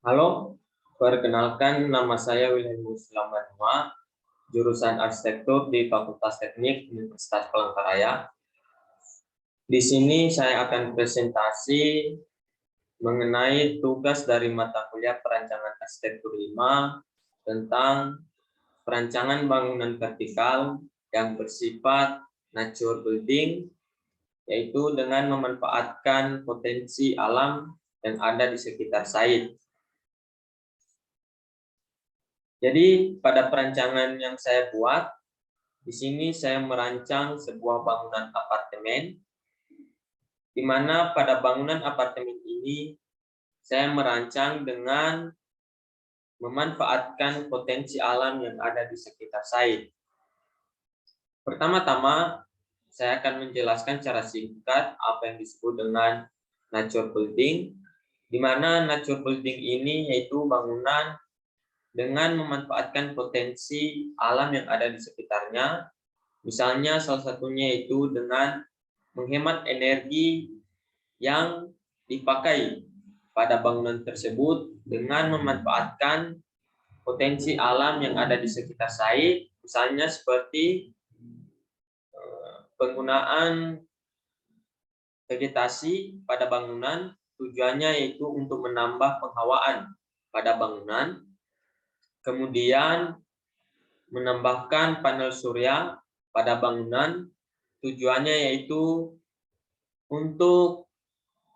Halo, perkenalkan nama saya Wilhelm Muslim Manua, jurusan Arsitektur di Fakultas Teknik Universitas Palangkaraya. Di sini saya akan presentasi mengenai tugas dari mata kuliah Perancangan Arsitektur 5 tentang perancangan bangunan vertikal yang bersifat nature building, yaitu dengan memanfaatkan potensi alam yang ada di sekitar site. Jadi pada perancangan yang saya buat, di sini saya merancang sebuah bangunan apartemen, di mana pada bangunan apartemen ini saya merancang dengan memanfaatkan potensi alam yang ada di sekitar site. Pertama-tama, saya akan menjelaskan secara singkat apa yang disebut dengan nature building, di mana nature building ini yaitu bangunan dengan memanfaatkan potensi alam yang ada di sekitarnya. Misalnya salah satunya itu dengan menghemat energi yang dipakai pada bangunan tersebut dengan memanfaatkan potensi alam yang ada di sekitar site, misalnya seperti penggunaan vegetasi pada bangunan, tujuannya yaitu untuk menambah penghawaan pada bangunan, kemudian menambahkan panel surya pada bangunan, tujuannya yaitu untuk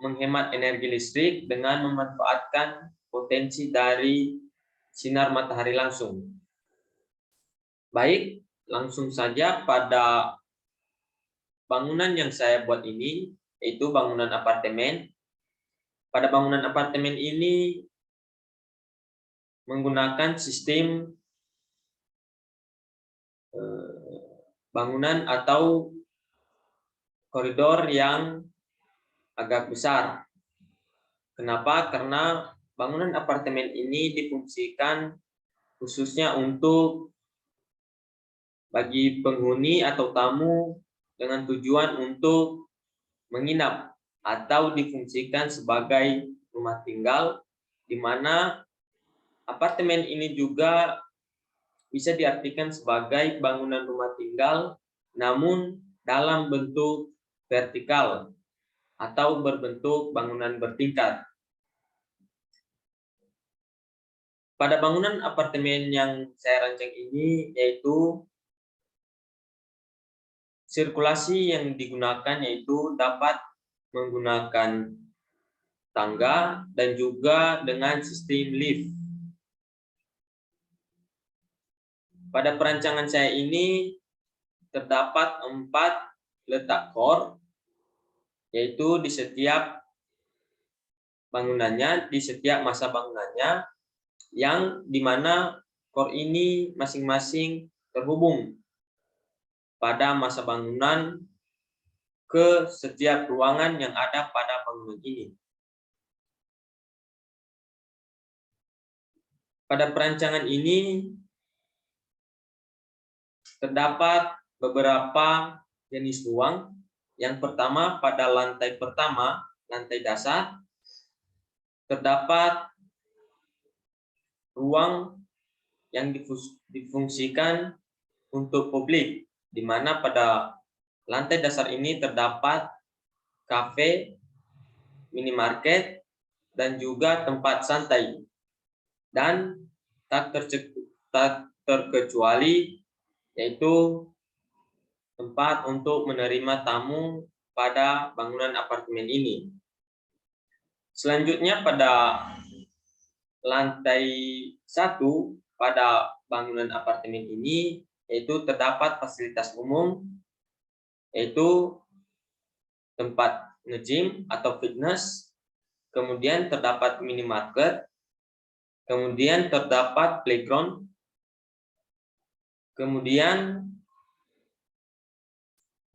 menghemat energi listrik dengan memanfaatkan potensi dari sinar matahari langsung. Baik, langsung saja pada bangunan yang saya buat ini, yaitu bangunan apartemen. Pada bangunan apartemen ini menggunakan sistem bangunan atau koridor yang agak besar. Kenapa? Karena bangunan apartemen ini difungsikan khususnya untuk bagi penghuni atau tamu dengan tujuan untuk menginap atau difungsikan sebagai rumah tinggal, di mana apartemen ini juga bisa diartikan sebagai bangunan rumah tinggal namun dalam bentuk vertikal atau berbentuk bangunan bertingkat. Pada bangunan apartemen yang saya rancang ini yaitu sirkulasi yang digunakan yaitu dapat menggunakan tangga dan juga dengan sistem lift. Pada perancangan saya ini terdapat 4 letak core, yaitu di setiap bangunannya, di setiap masa bangunannya, yang dimana core ini masing-masing terhubung pada masa bangunan ke setiap ruangan yang ada pada bangunan ini. Pada perancangan ini terdapat beberapa jenis ruang. Yang pertama, pada lantai pertama, lantai dasar, terdapat ruang yang difungsikan untuk publik, di mana pada lantai dasar ini terdapat kafe, minimarket, dan juga tempat santai. Dan tak terkecuali yaitu tempat untuk menerima tamu pada bangunan apartemen ini. Selanjutnya pada lantai 1 pada bangunan apartemen ini yaitu terdapat fasilitas umum, yaitu tempat nge-gym atau fitness, kemudian terdapat minimarket, kemudian terdapat playground, kemudian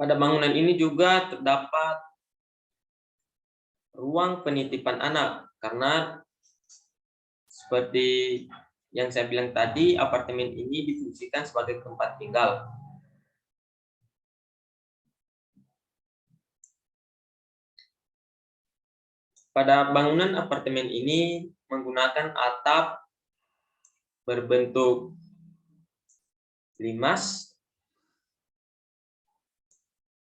pada bangunan ini juga terdapat ruang penitipan anak, karena seperti yang saya bilang tadi, apartemen ini difungsikan sebagai tempat tinggal. Pada bangunan apartemen ini menggunakan atap berbentuk limas.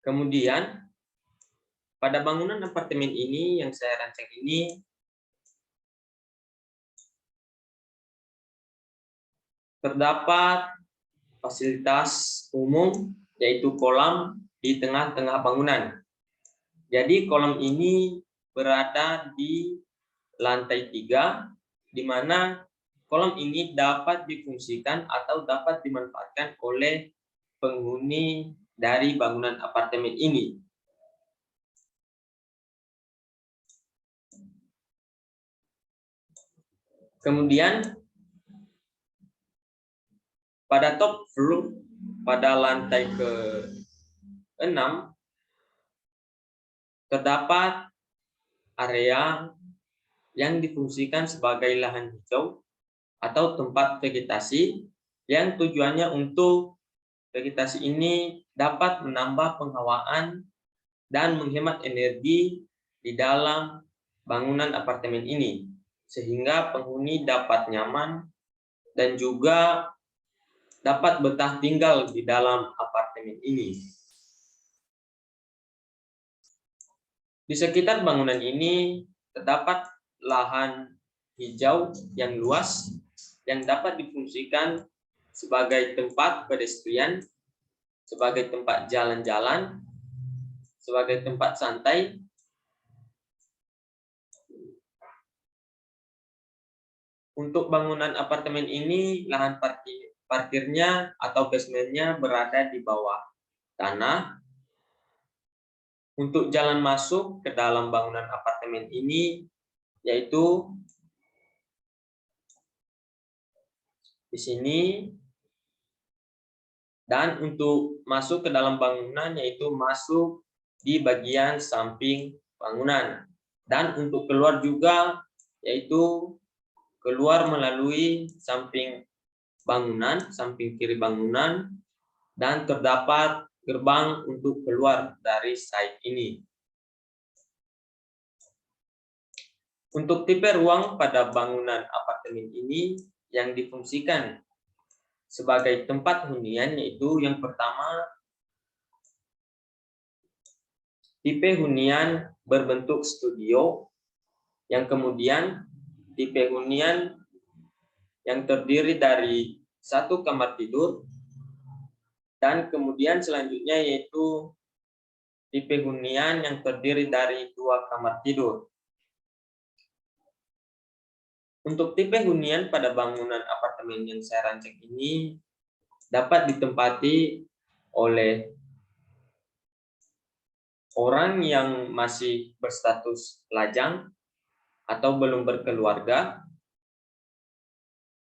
Kemudian pada bangunan apartemen ini yang saya rancang ini terdapat fasilitas umum yaitu kolam di tengah-tengah bangunan. Jadi kolam ini berada di lantai 3, di mana kolam ini dapat difungsikan atau dapat dimanfaatkan oleh penghuni dari bangunan apartemen ini. Kemudian pada top floor, pada lantai ke-6, terdapat area yang difungsikan sebagai lahan hijau atau tempat vegetasi yang tujuannya untuk vegetasi ini dapat menambah penghawaan dan menghemat energi di dalam bangunan apartemen ini, sehingga penghuni dapat nyaman dan juga dapat betah tinggal di dalam apartemen ini. Di sekitar bangunan ini terdapat lahan hijau yang luas yang dapat difungsikan sebagai tempat pedestrian, sebagai tempat jalan-jalan, sebagai tempat santai. Untuk bangunan apartemen ini, lahan parkirnya atau basementnya berada di bawah tanah. Untuk jalan masuk ke dalam bangunan apartemen ini, yaitu di sini. Dan untuk masuk ke dalam bangunan, yaitu masuk di bagian samping bangunan. Dan untuk keluar juga, yaitu keluar melalui samping bangunan, samping kiri bangunan, dan terdapat gerbang untuk keluar dari site ini. Untuk tipe ruang pada bangunan apartemen ini yang difungsikan sebagai tempat hunian, yaitu yang pertama, tipe hunian berbentuk studio, yang kemudian tipe hunian yang terdiri dari 1 kamar tidur, dan kemudian selanjutnya yaitu tipe hunian yang terdiri dari 2 kamar tidur. Untuk tipe hunian pada bangunan apartemen yang saya rancang ini dapat ditempati oleh orang yang masih berstatus lajang atau belum berkeluarga.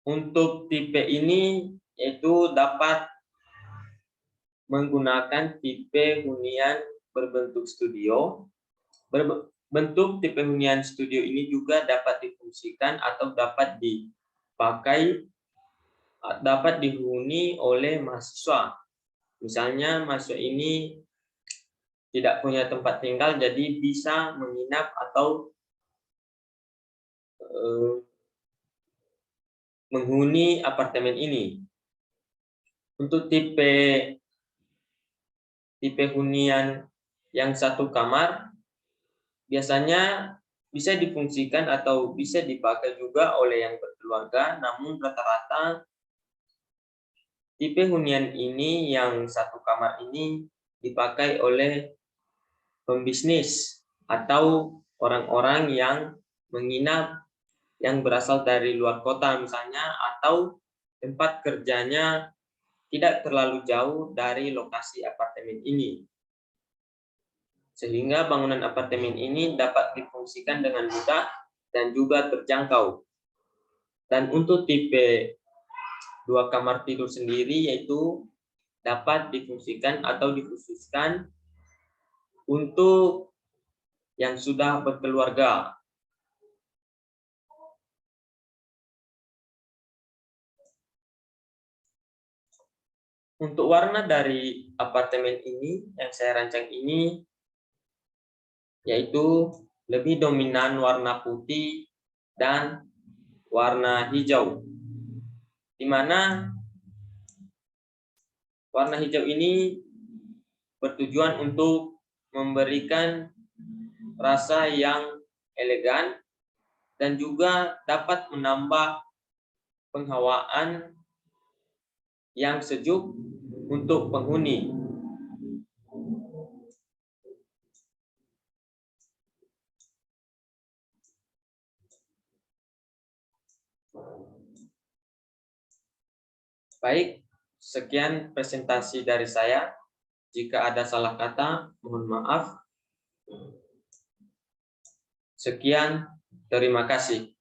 Untuk tipe ini yaitu dapat menggunakan tipe hunian berbentuk studio. Bentuk tipe hunian studio ini juga dapat difungsikan atau dapat dipakai, dapat dihuni oleh mahasiswa. Misalnya mahasiswa ini tidak punya tempat tinggal, jadi bisa menginap atau menghuni apartemen ini. Untuk tipe hunian yang 1 kamar biasanya bisa difungsikan atau bisa dipakai juga oleh yang berkeluarga, namun rata-rata tipe hunian ini yang 1 kamar ini dipakai oleh pembisnis atau orang-orang yang menginap yang berasal dari luar kota misalnya, atau tempat kerjanya tidak terlalu jauh dari lokasi apartemen ini. Sehingga bangunan apartemen ini dapat difungsikan dengan mudah dan juga terjangkau. Dan untuk tipe 2 kamar tidur sendiri yaitu dapat difungsikan atau dikhususkan untuk yang sudah berkeluarga. Untuk warna dari apartemen ini yang saya rancang ini yaitu lebih dominan warna putih dan warna hijau, di mana warna hijau ini bertujuan untuk memberikan rasa yang elegan dan juga dapat menambah penghawaan yang sejuk untuk penghuni. Baik, sekian presentasi dari saya. Jika ada salah kata, mohon maaf. Sekian, terima kasih.